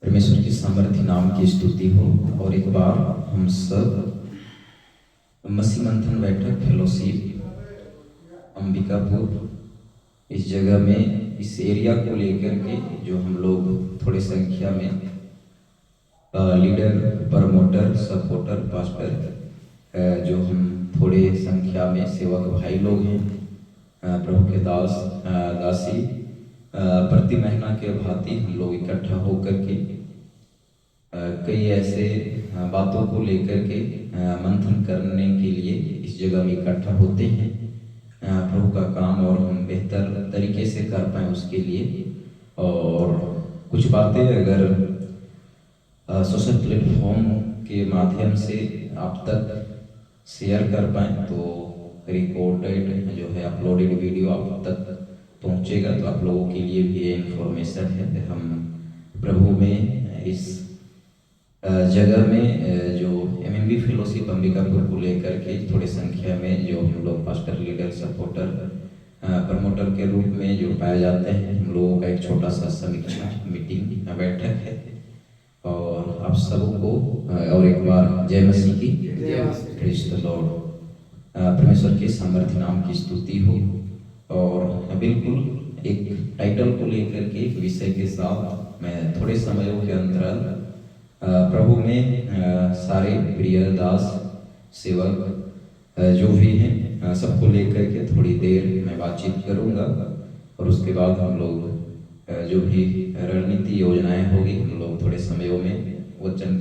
परमेश्वर के सामर्थ्य नाम की स्तुति हो। और एक बार हम सब मसीह मंथन बैठक फेलोशिप अंबिकापुर इस जगह में इस एरिया को लेकर के जो हम लोग थोड़े संख्या में लीडर, प्रमोटर, सपोर्टर, पास्टर जो हम थोड़े संख्या में सेवक भाई लोग हैं, प्रभु के दासी प्रति महीना के भांति हम लोग इकट्ठा होकर के कई ऐसे बातों को लेकर के मंथन करने के लिए इस जगह में इकट्ठा होते हैं, प्रभु का काम और हम बेहतर तरीके से कर पाएँ उसके लिए। और कुछ बातें अगर सोशल प्लेटफॉर्म के माध्यम से आप तक शेयर कर पाएँ तो रिकॉर्डेड जो है अपलोडेड वीडियो आप तक पहुंचेगा, तो आप लोगों के लिए भी ये इन्फॉर्मेशन है। हम प्रभु में इस जगह में जो एमएमबी फेलोशिप अंबिकापुर को लेकर के थोड़े संख्या में जो हम लोग पास्टर, लीडर, सपोर्टर, प्रमोटर के रूप में जो पाए जाते हैं, हम लोगों का एक छोटा सा समीक्षा मीटिंग बैठक है। और आप सबको और एक बार जय मसीह की, प्रेज़ द लॉर्ड। परमेश्वर के सामर्थ्य नाम की स्तुति हो। और बिल्कुल एक टाइटल को लेकर के एक विषय के साथ मैं थोड़े समयों के अंतराल प्रभु में सारे प्रिय दास सेवक जो भी हैं सबको लेकर के थोड़ी देर मैं बातचीत करूंगा। और उसके बाद हम लोग जो भी रणनीति योजनाएं होगी हम लोग थोड़े समयों में वचन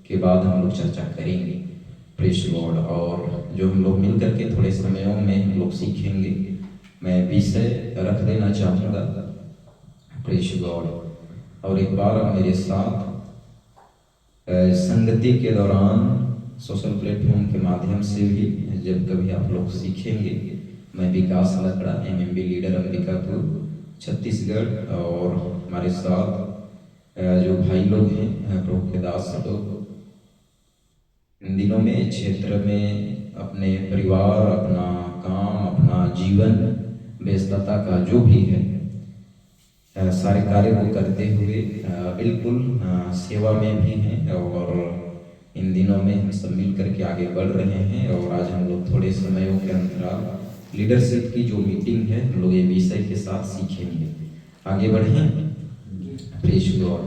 के बाद हम लोग चर्चा करेंगे। Praise Lord. और जो हम लोग मिल करके थोड़े समयों में हम लोग सीखेंगे, मैं विषय रख देना चाहूँगा। Praise Lord. और एक बार मेरे साथ संगति के दौरान सोशल प्लेटफॉर्म के माध्यम से भी जब कभी आप लोग सीखेंगे, मैं विकास लकड़ा, एमएमबी लीडर अंबिकापुर छत्तीसगढ़, और हमारे साथ जो भाई लोग हैं प्रभु के दास लोग इन दिनों में क्षेत्र में अपने परिवार, अपना काम, अपना जीवन, व्यस्तता का जो भी है सारे कार्य को करते हुए बिल्कुल सेवा में भी हैं। और इन दिनों में हम सब मिल करके आगे बढ़ रहे हैं। और आज हम लोग थोड़े समयों के अंतराल लीडरशिप की जो मीटिंग है हम लोग ये विषय के साथ सीखेंगे। आगे बढ़ें। Praise Lord.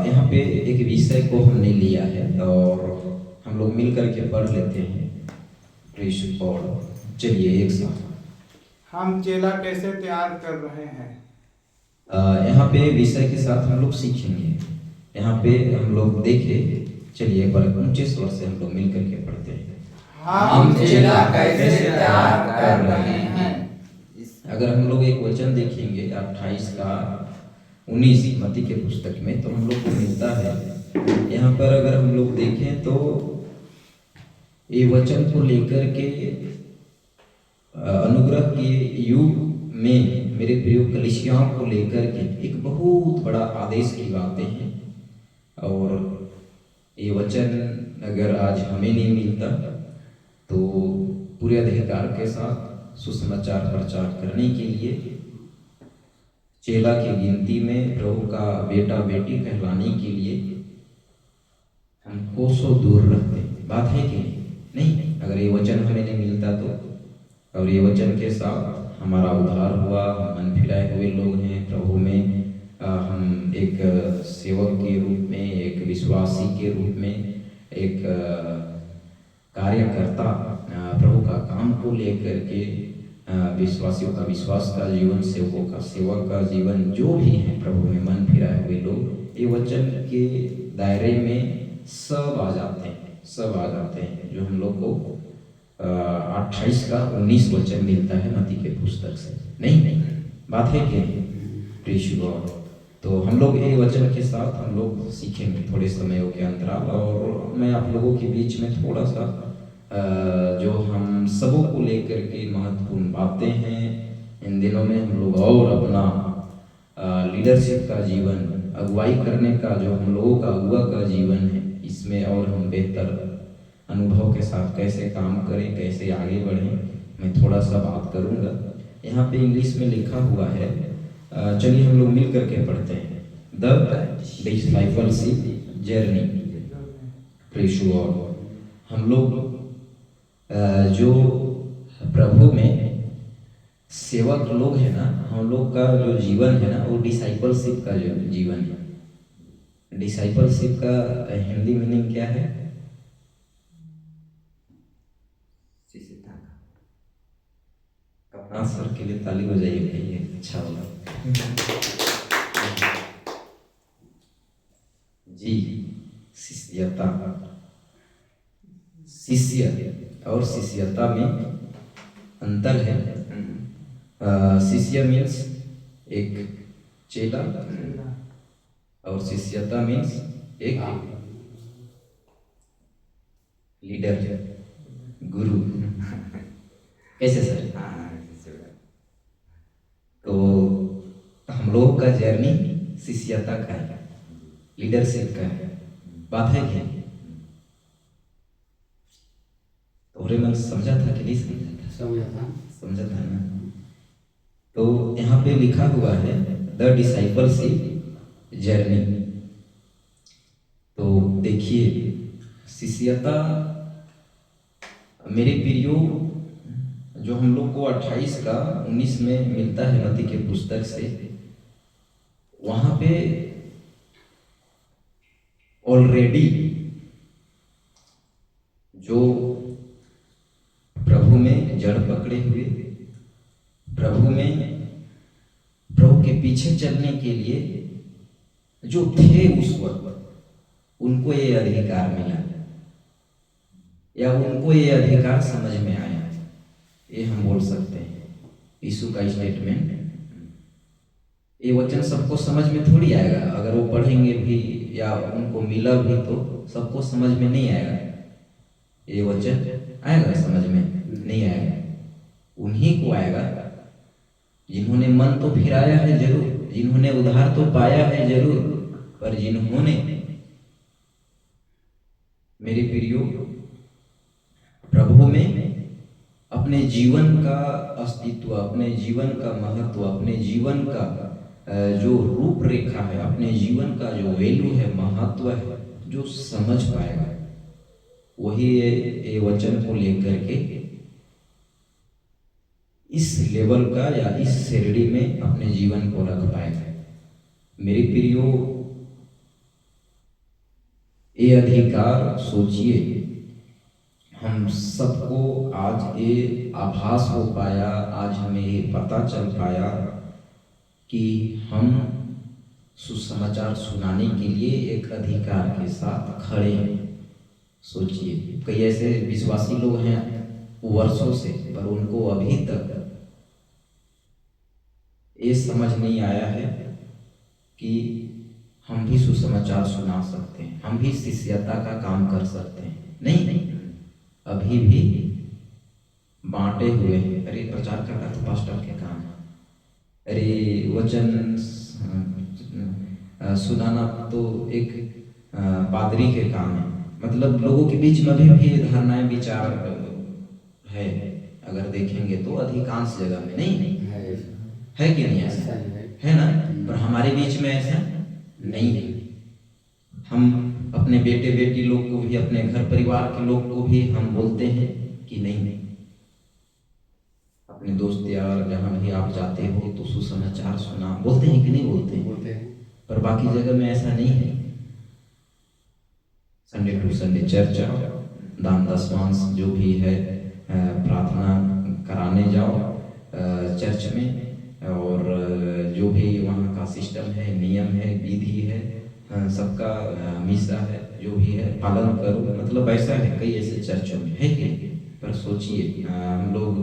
यहाँ पे एक विषय को हमने लिया है और हम लोग मिल करके पढ़ लेते हैं। Praise Lord. चलिए एक साथ। हम चेला कैसे तैयार कर रहे हैं। यहाँ पे विषय के साथ हम लोग सीखेंगे। यहाँ पे हम लोग देखें, चलिए एक बार ऊंचे स्वर से हम लोग मिल करके पढ़ते हैं। हम चेला कैसे तैयार कर रहे हैं। अगर हम लोग एक वचन देखेंगे 28 का 19 मत्ती के पुस्तक में, तो हम लोग को मिलता है। यहाँ पर अगर हम लोग देखें तो ये वचन को लेकर के अनुग्रह के युग में मेरे प्रिय कलीसियाओं को लेकर के एक बहुत बड़ा आदेश की बातें हैं। और ये वचन अगर आज हमें नहीं मिलता तो पूरे अधिकार के साथ सुसमाचार प्रचार करने के लिए चेला की गिनती में प्रभु का बेटा बेटी कहलाने के लिए हम कोसों दूर रहते। बात है कि नहीं? अगर ये वचन हमें नहीं मिलता तो, और ये वचन के साथ हमारा उद्धार हुआ, हम मन फिराए हुए लोग हैं प्रभु में, हम एक सेवक के रूप में, एक विश्वासी के रूप में, एक कार्यकर्ता प्रभु का काम को लेकर के विश्वासियों का विश्वास का जीवन, सेवकों का सेवक का जीवन, जो भी है प्रभु में मन फिराए हुए लोग ये वचन के दायरे में सब आ जाते हैं, सब आ जाते हैं। जो हम लोग को 28 का 19 वचन मिलता है मत्ती के पुस्तक से। नहीं बात है कि प्रेज़ लॉर्ड। तो हम लोग ये वचन के साथ हम लोग सीखेंगे थोड़े समयों के अंतराल। और मैं आप लोगों के बीच में थोड़ा सा जो हम सबों को लेकर के महत्वपूर्ण बातें हैं इन दिनों में हम लोग, और अपना लीडरशिप का जीवन, अगुवाई करने का जो हम लोगों का अगुवा का जीवन है, इसमें और हम बेहतर अनुभव के साथ कैसे काम करें, कैसे आगे बढ़ें, मैं थोड़ा सा बात करूंगा। यहाँ पे इंग्लिश में लिखा हुआ है, चलिए हम लोग मिल करके पढ़ते हैं। The discipleship journey. Praise God. हम लोग जो प्रभु में सेवक लोग हैं ना, हम लोग का जो जीवन है ना, वो डिसाइपलशिप का जो जीवन है। डिसाइपलशिप का हिंदी मीनिंग क्या है? कप्तान सर के लिए ताली बजाइए भाई, ये अच्छा होगा जी। शिष्यता, शिष्य और शिष्यता में अंतर है। शिष्य मीन्स एक चेला और शिष्यता मीन्स एक लीडर, गुरु। कैसे सर? तो हम लोग का जर्नी शिष्यता का है, लीडरशिप का है। बात है क्या? तो मन समझा था कि नहीं समझा था? समझा था ना। तो यहाँ पे लिखा हुआ है द डिसाइपलशिप जर्नी। तो देखिए, शिष्यता मेरे प्रियो, जो हम लोग को 28 का 19 में मिलता है मत्ती के पुस्तक से, वहां पे ऑलरेडी जो प्रभु में जड़ पकड़े हुए, प्रभु के पीछे चलने के लिए जो थे उस वक्त, उनको ये अधिकार मिला या उनको ये अधिकार समझ में आया, ये हम बोल सकते हैं। यीशु का स्टेटमेंट, ये वचन सबको समझ में थोड़ी आएगा। अगर वो पढ़ेंगे भी या उनको मिला भी तो सबको समझ में नहीं आएगा। ये वचन आएगा समझ में? नहीं आएगा। उन्हीं को आएगा जिन्होंने मन तो फिराया है जरूर, जिन्होंने उधार तो पाया है जरूर, पर जिन्होंने मेरे प्रियो प्रभु में अपने जीवन का अस्तित्व, अपने जीवन का महत्व, अपने जीवन का जो रूपरेखा है, अपने जीवन का जो वैल्यू है, महत्व है, जो समझ पाएगा, वही ये वचन को लेकर के इस लेवल का या इस श्रेणी में अपने जीवन को रख पाएगा। मेरे प्रियो, ये अधिकार सोचिए, हम सबको आज ये आभास हो पाया, आज हमें ये पता चल पाया कि हम सुसमाचार सुनाने के लिए एक अधिकार के साथ खड़े हैं। सोचिए, कई ऐसे विश्वासी लोग हैं वर्षों से, पर उनको अभी तक ये समझ नहीं आया है कि हम भी सुसमाचार सुना सकते हैं, हम भी शिष्यता का काम कर सकते हैं। नहीं, अभी भी बांटे हुए हैं। अरे प्रचार करना तो पास्टर के काम है, अरे वचन सुनाना तो एक पादरी के काम है। मतलब लोगों के बीच में भी धारणाएं, विचार है, अगर देखेंगे तो अधिकांश जगह में नहीं है कि नहीं? ऐसा है ना? पर हमारे बीच में ऐसा नहीं है। हम अपने बेटे बेटी लोग को भी, अपने घर परिवार के लोग को भी हम बोलते हैं कि नहीं, अपने दोस्त यार जहाँ भी आप जाते हो तो सुसमाचार सुना, बोलते हैं कि नहीं बोलते हैं? बोलते हैं। पर बाकी जगह में ऐसा नहीं है। संडे टू संडे चर्च आओ, दान दशमांश जो भी है प्रार्थना कराने जाओ चर्च में, और जो भी वहाँ का सिस्टम है, नियम है, विधि है, सबका मिसा है, जो भी है पालन करो। मतलब ऐसा है कई ऐसे चर्चों में है कि, पर सोचिए हम लोग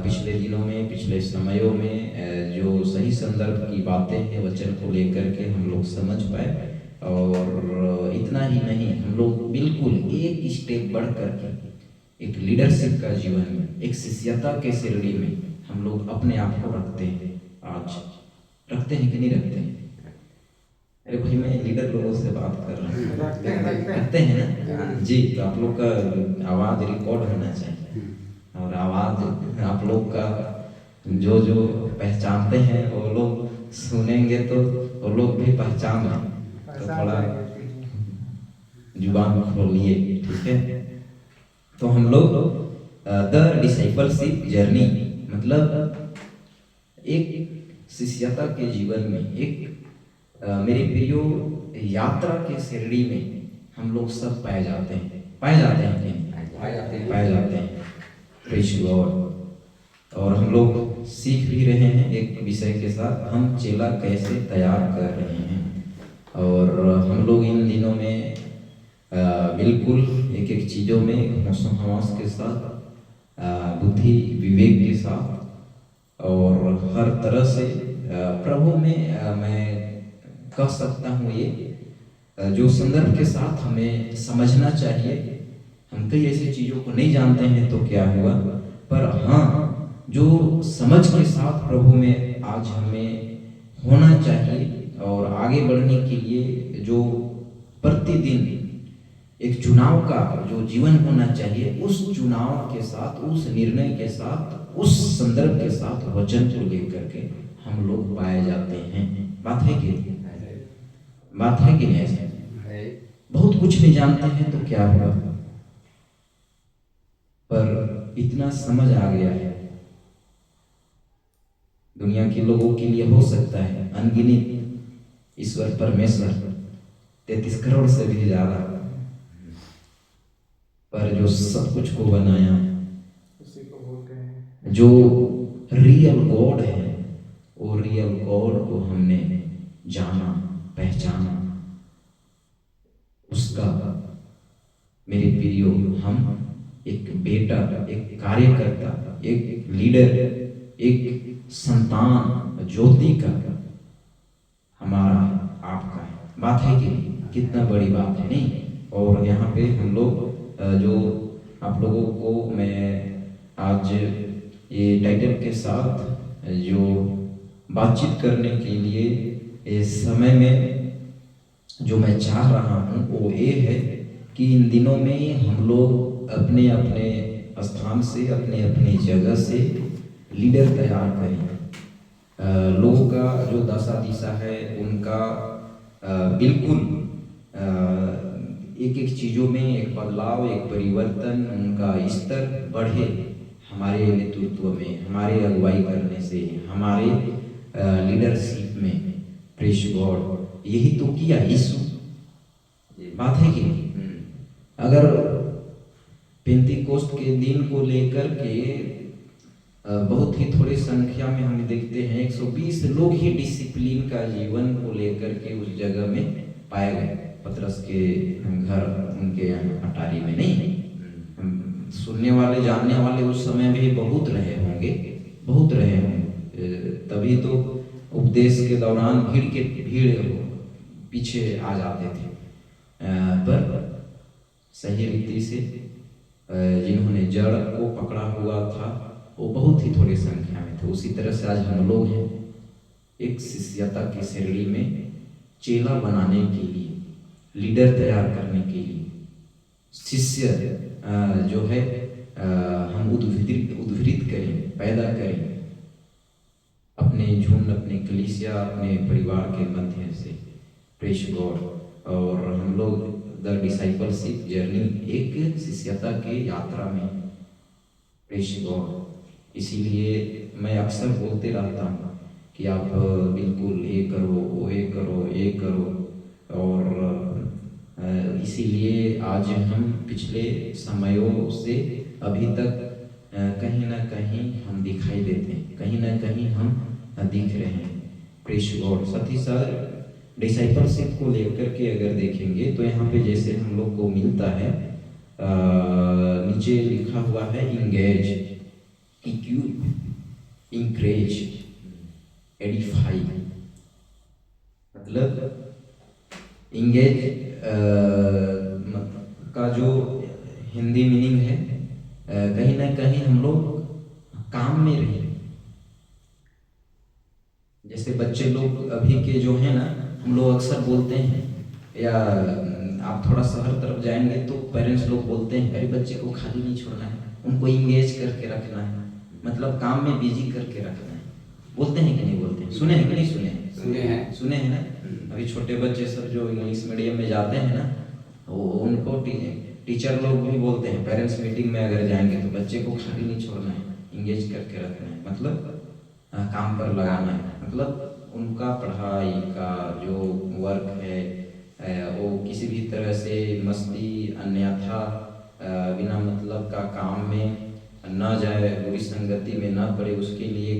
पिछले दिनों में, पिछले समयों में जो सही संदर्भ की बातें हैं वचन को लेकर के हम लोग समझ पाए। और इतना ही नहीं, हम लोग बिल्कुल एक स्टेप बढ़ करके एक लीडरशिप का जीवन में, एक शिष्यता के श्रेणी में हम लोग अपने आप को रखते हैं। आज रखते हैं कि नहीं रखते हैं? अरे भाई, मैं लीडर लोगों से बात कर रहा हूँ। रखते हैं ना जी? तो आप लोग का आवाज़ रिकॉर्ड होना चाहिए, और आवाज़ आप लोग का जो जो पहचानते हैं वो लोग सुनेंगे तो वो लोग भी पहचान लें, तो थोड़ा जुबान खोलिए, ठीक है। तो हम लोग द डिसाइपलशिप जर्नी मतलब एक शिष्यता के जीवन में एक मेरे प्रियो यात्रा के श्रेणी में हम लोग सब पाए जाते हैं कि नहीं? पाए जाते हैं। Praise God. और हम लोग सीख भी रहे हैं एक विषय के साथ, हम चेला कैसे तैयार कर रहे हैं। और हम लोग इन दिनों में बिल्कुल एक एक चीज़ों में होश हवास के साथ, बुद्धि विवेक के साथ और हर तरह से प्रभु में मैं कह सकता हूँ ये जो संदर्भ के साथ हमें समझना चाहिए। हम कई ऐसी चीज़ों को नहीं जानते हैं तो क्या हुआ, पर हाँ जो समझ के साथ प्रभु में आज हमें होना चाहिए और आगे बढ़ने के लिए जो प्रतिदिन एक चुनाव का जो जीवन होना चाहिए, उस चुनाव के साथ, उस निर्णय के साथ, उस संदर्भ के साथ वचन को लेकर के हम लोग पाए जाते हैं। बात है कि नहीं? ऐसा बहुत कुछ नहीं जानते हैं तो क्या हुआ, पर इतना समझ आ गया है दुनिया के लोगों के लिए, हो सकता है अनगिनत ईश्वर परमेश्वर 33 करोड़ से भी ज्यादा, पर जो सब कुछ को बनाया, उसी को बोलते हैं जो रियल गॉड है, वो रियल गॉड को हमने जाना पहचाना, उसका मेरे प्रियो हम एक बेटा, एक कार्यकर्ता, एक लीडर, एक संतान ज्योति का हमारा आपका है। बात है कि नहीं? कितना बड़ी बात है नहीं? और यहाँ पे हम लोग जो आप लोगों को मैं आज ये टाइटल के साथ जो बातचीत करने के लिए इस समय में जो मैं चाह रहा हूँ वो ये है कि इन दिनों में हम लोग अपने अपने स्थान से, अपने अपनी जगह से लीडर तैयार करें। लोगों का जो दशा दिशा है उनका बिल्कुल एक एक चीज़ों में एक बदलाव, एक परिवर्तन, उनका स्तर बढ़े हमारे नेतृत्व में, हमारे अगुवाई करने से, हमारे लीडरशिप में। Praise God. यही तो किया यीशु। बात है कि नहीं? अगर पेंतीकोस्त के दिन को लेकर के बहुत ही थोड़ी संख्या में हम देखते हैं 120 लोग ही डिसिप्लिन का जीवन को लेकर के उस जगह में पाए गए। पतरस के घर उनके अटारी में नहीं, सुनने वाले जानने वाले उस समय भी बहुत रहे होंगे, तभी तो उपदेश के दौरान भीड़ पीछे आ जाते थे। पर सही रीति से जिन्होंने जड़ को पकड़ा हुआ था वो बहुत ही थोड़ी संख्या में थे। उसी तरह से आज हम लोग हैं एक शिष्यता की श्रेणी में, चेला बनाने के लिए, लीडर तैयार करने के लिए, शिष्य जो है हम उद्भित करें, पैदा करें अपने झुंड, अपने कलीसिया, अपने परिवार के मध्य से। Praise God. और हम लोग द डिसाइपलशिप जर्नी, एक शिष्यता के यात्रा में। Praise God. इसीलिए मैं अक्सर बोलते रहता हूँ कि आप बिल्कुल ये करो, वो ये करो, ये करो। और इसीलिए आज हम पिछले समयों से अभी तक कहीं ना कहीं हम दिखाई देते हैं, कहीं ना कहीं हम दिख रहे हैं। Praise God. साथ ही साथ डिसाइपलशिप को लेकर के अगर देखेंगे तो यहाँ पे जैसे हम लोग को मिलता है, नीचे लिखा हुआ है इंगेज, इक्विप, इंकरेज, एडिफाई। मतलब इंगेज का जो हिंदी मीनिंग है, कहीं ना कहीं हम लोग काम में रहे। जैसे बच्चे लोग अभी के जो है ना, हम लोग अक्सर बोलते हैं, या आप थोड़ा शहर तरफ जाएंगे तो पेरेंट्स लोग बोलते हैं अरे बच्चे को खाली नहीं छोड़ना है, उनको इंगेज करके रखना है, मतलब काम में बिजी करके रखना है। बोलते हैं कि नहीं बोलते हैं? सुने हैं कि नहीं सुने हैं? सुने हैं। सुने हैं ना। अभी छोटे बच्चे सब जो इंग्लिश मीडियम में जाते हैं ना, वो उनको टीचर लोग भी बोलते हैं, पेरेंट्स मीटिंग में अगर जाएंगे तो बच्चे को खाली नहीं छोड़ना है, इंगेज करके रखना है, मतलब काम पर लगाना है। मतलब उनका पढ़ाई का जो वर्क है वो किसी भी तरह से मस्ती अन्यथा बिना मतलब का काम में न जाए, बुरी संगति में न पड़े, उसके लिए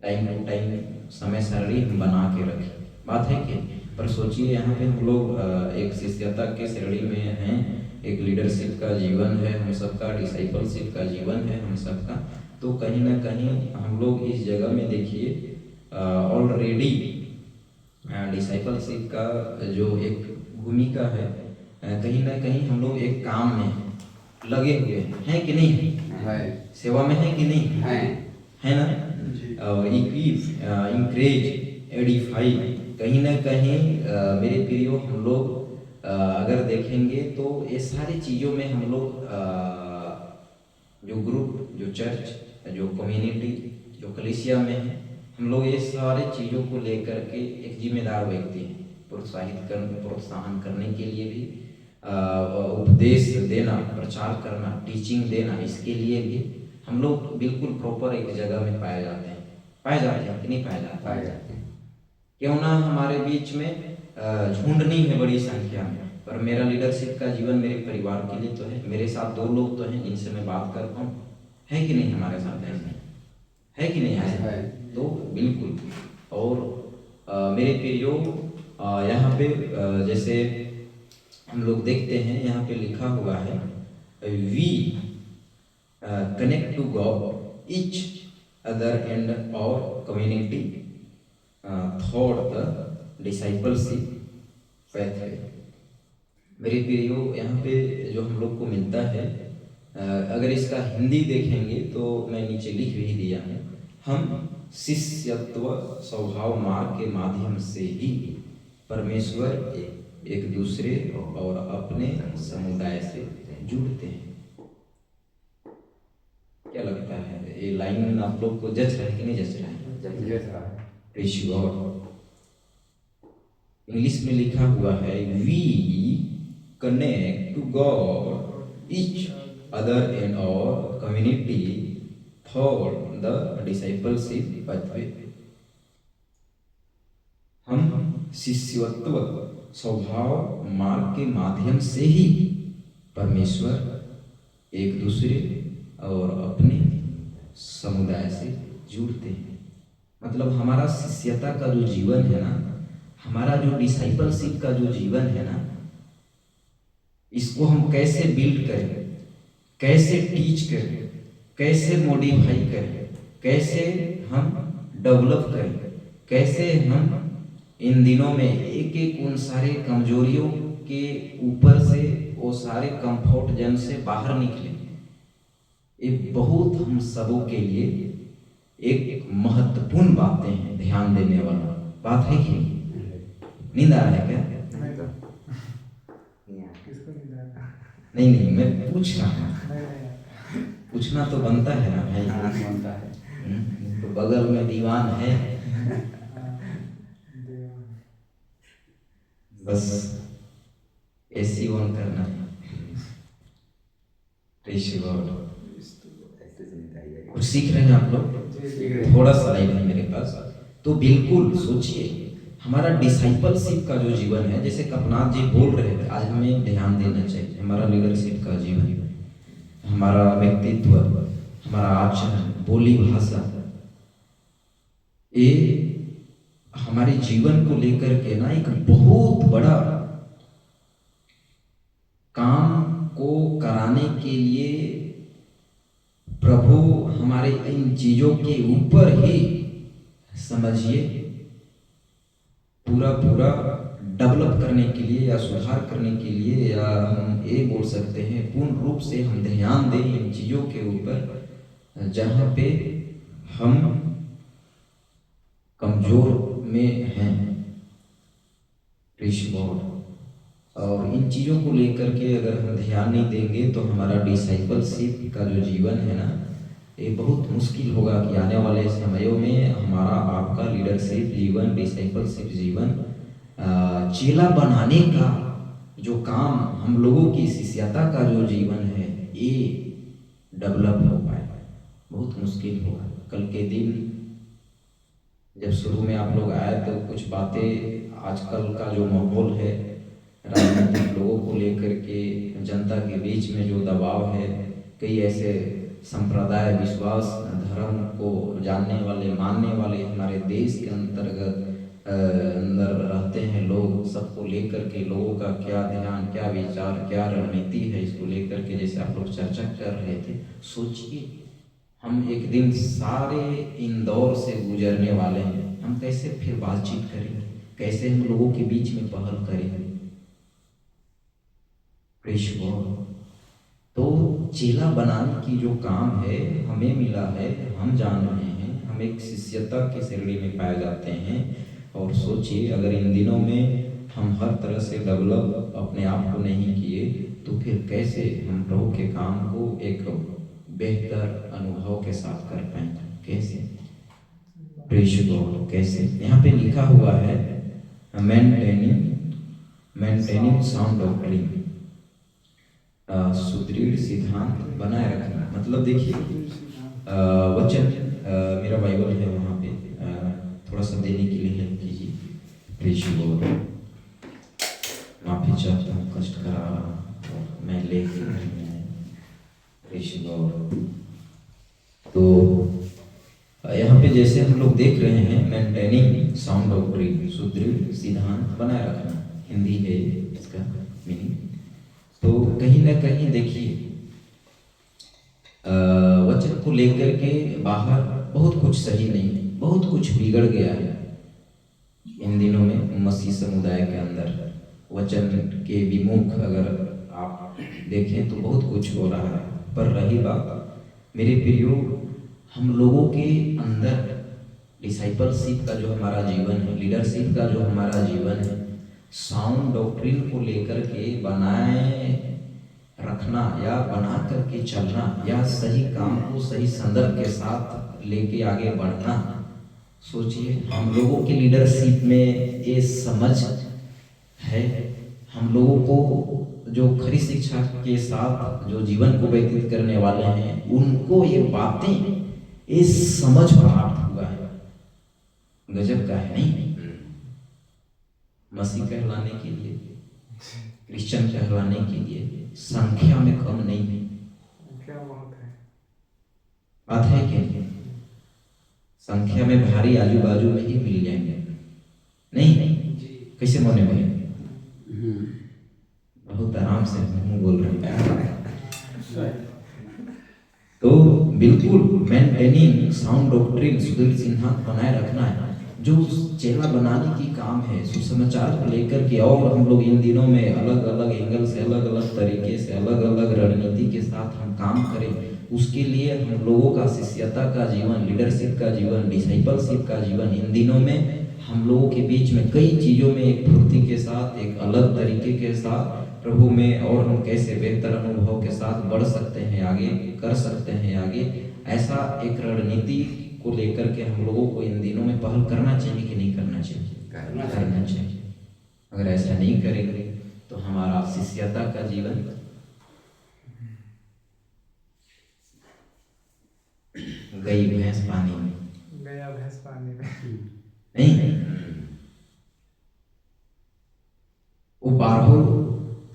टाइम टू टाइम समय सारणी हम बना के रखें। बात है कि पर सोचिए यहाँ पे हम लोग एक शिष्यता के श्रेणी में हैं, एक लीडरशिप का जीवन है हम सबका, डिसाइपलशिप का जीवन है हम सबका। तो कहीं ना कहीं हम लोग इस जगह में देखिए ऑलरेडी डिसाइपलशिप का जो एक भूमिका है, कहीं ना कहीं हम लोग एक काम में लगे हुए हैं कि नहीं है। सेवा में है कि नहीं है ना। और इक्विप, इंकरेज, एडिफाई, कहीं ना कहीं मेरे प्रियो हम लोग अगर देखेंगे तो ये सारी चीज़ों में हम लोग जो ग्रुप, जो चर्च, जो कम्युनिटी, जो कलीसिया में है, हम लोग ये सारे चीज़ों को लेकर के एक जिम्मेदार व्यक्ति हैं। प्रोत्साहन करने के लिए भी, उपदेश देना, प्रचार करना, टीचिंग देना, इसके लिए भी हम लोग बिल्कुल प्रॉपर एक जगह में पाए जाते हैं कि नहीं पाए जाते हैं। क्यों ना हमारे बीच में झुंड नहीं है बड़ी संख्या में, पर मेरा लीडरशिप का जीवन मेरे परिवार के लिए तो है, मेरे साथ 2 लोग तो हैं जिनसे मैं बात कर पाऊँ, है कि नहीं हमारे साथ ऐसे, है कि नहीं ऐसे? तो बिल्कुल। और मेरे प्रियो यहाँ पे जैसे हम लोग देखते हैं, यहाँ पे लिखा हुआ है we connect to God each other and और community thought the discipleship faith है। मेरे प्रियो यहाँ पे जो हम लोग को मिलता है, अगर इसका हिंदी देखेंगे तो मैं नीचे लिख भी दिया है, हम शिष्यत्व स्वभाव मार्ग के माध्यम से ही परमेश्वर एक दूसरे और अपने समुदाय से जुड़ते हैं। क्या लगता है ये लाइन आप लोग को जच रहा है कि नहीं जच रहा है? Praise God. इंग्लिश में लिखा हुआ है we connect to God each other and और community for the discipleship pathway. हम शिष्यत्व स्वभाव मार्ग के माध्यम से ही परमेश्वर एक दूसरे और अपने समुदाय से जुड़ते हैं। मतलब हमारा शिष्यता का जो जीवन है ना, हमारा जो डिसाइपलशिप का जो जीवन है ना, इसको हम कैसे बिल्ड करें, कैसे टीच करें, कैसे मॉडिफाई करें, कैसे हम डेवलप करें, कैसे हम इन दिनों में एक एक उन सारे कमजोरियों के ऊपर से वो सारे कंफर्ट जोन से बाहर निकले, ये बहुत हम सबों के लिए एक महत्वपूर्ण बातें हैं, ध्यान देने वाला बात है कि नींद आ रहा है क्या? किसको नहीं जाना? नहीं मैं पूछ रहा हूँ, पूछना तो बनता है ना भाई, बनता है। तो बगल में दीवान है, बस एसी ऑन करना है। कुछ सीख रहे हैं आप लोग? थोड़ा सा लाइव है मेरे पास, तो बिल्कुल सोचिए हमारा डिसाइपलशिप का जो जीवन है, जैसे कपनाथ जी बोल रहे थे, आज हमें ध्यान देना चाहिए। हमारा लीडरशिप का जीवन, हमारा व्यक्तित्व, हमारा आचरण, बोली भाषा, ये हमारे जीवन को लेकर के ना एक बहुत बड़ा काम को कराने के लिए प्रभु हमारे इन चीजों के ऊपर ही समझिए पूरा डेवलप करने के लिए या सुधार करने के लिए, या हम ये बोल सकते हैं पूर्ण रूप से हम ध्यान दें इन चीजों के ऊपर जहाँ पे हम कमजोर में हैं। Praise God. और इन चीज़ों को लेकर के अगर हम ध्यान नहीं देंगे तो हमारा डिसाइपलशिप का जो जीवन है ना, ये बहुत मुश्किल होगा कि आने वाले समयों में हमारा आपका लीडरशिप जीवन, डिसाइपलशिप जीवन, चेला बनाने का जो काम, हम लोगों की शिष्यता का जो जीवन है, ये डेवलप हो पाए। बहुत मुश्किल होगा। कल के दिन जब शुरू में आप लोग आए तो कुछ बातें, आजकल का जो माहौल है राजनीतिक लोगों को लेकर के, जनता के बीच में जो दबाव है, कई ऐसे संप्रदाय, विश्वास, धर्म को जानने वाले, मानने वाले हमारे देश के अंतर्गत अंदर रहते हैं लोग, सबको लेकर के लोगों का क्या ध्यान, क्या विचार, क्या रणनीति है, इसको लेकर के जैसे आप लोग चर्चा कर रहे थे। सोचिए हम एक दिन सारे इंदौर से गुजरने वाले हैं, हम कैसे फिर बातचीत करेंगे, कैसे हम लोगों के बीच में पहल करेंगे। प्रेष गॉड। तो चेला बनाने की जो काम है हमें मिला है, हम जान रहे हैं, हम एक शिष्यता की श्रेणी में पाए जाते हैं। और सोचिए अगर इन दिनों में हम हर तरह से डेवलप अपने आप को नहीं किए तो फिर कैसे हम प्रभु के काम को एक बेहतर अनुभव के साथ कर पाएंगे, कैसे? प्रेष गॉड। कैसे? यहाँ पे लिखा हुआ है मेंटेनिंग साउंड डॉक्ट्रिन, सुदृढ़ सिद्धांत बनाए रखना। मतलब देखिए वचन, मेरा बाइबल है वहाँ पे, थोड़ा सा देने के लिए हेल्प कीजिए। प्रेष गॉड। माफी चाहता हूँ, कष्ट करा रहा हूँ, मैं लेके प्रेष गॉड। तो यहाँ पे जैसे हम लोग देख रहे हैं मेंटेनिंग साउंड डॉक्ट्रिन, सुदृढ़ सिद्धांत बनाए रखना, हिंदी है इसका मीनिंग। तो कहीं ना कहीं देखिए वचन को लेकर के बाहर बहुत कुछ सही नहीं, बहुत कुछ बिगड़ गया है इन दिनों में मसीह समुदाय के अंदर। वचन के विमुख अगर आप देखें तो बहुत कुछ हो रहा है। पर रही बात मेरे प्रियो, हम लोगों के अंदर डिसाइपलशिप का जो हमारा जीवन है, लीडरशिप का जो हमारा जीवन है, साउंड डॉक्ट्रिन को लेकर के बनाए रखना या बना करके चलना, या सही काम को सही संदर्भ के साथ लेके आगे बढ़ना। सोचिए हम लोगों की लीडरशिप में ये समझ है, हम लोगों को जो खरी शिक्षा के साथ जो जीवन को व्यतीत करने वाले हैं, उनको ये बातें, ये समझ प्राप्त हुआ है। गजब का है नहीं? मसीह कहलाने के लिए, क्रिश्चियन कहलाने के लिए संख्या में कम नहीं है, क्या बात है, बात है क्या? संख्या में भारी आजू बाजू में ही मिल जाएंगे, नहीं? कैसे मौने में? बहुत आराम से मुंह बोल रहे हैं। तो बिल्कुल मेंटेनिंग साउंड डॉक्ट्रिन, सुदृढ़ सिद्धांत बनाए रखना है, जो चेला बनाने की काम है। सुसमाचार को लेकर के और हम लोग इन दिनों में अलग अलग एंगल से, अलग अलग तरीके से, अलग अलग रणनीति के साथ हम काम करें, उसके लिए हम लोगों का शिष्यता का जीवन, लीडरशिप का जीवन, डिसाइपलशिप का जीवन, इन दिनों में हम लोगों के बीच में कई चीज़ों में एक फुर्ती के साथ, एक अलग तरीके के साथ प्रभु में, और हम कैसे बेहतर अनुभव के साथ बढ़ सकते हैं आगे, कर सकते हैं आगे, ऐसा एक रणनीति को लेकर के हम लोगों को इन दिनों में पहल करना चाहिए कि नहीं करना चाहिए? करना चाहिए। अगर ऐसा नहीं करेंगे तो हमारा शिष्यता का जीवन गई भैंस पानी में, गया भैंस पानी में। नहीं। वो 12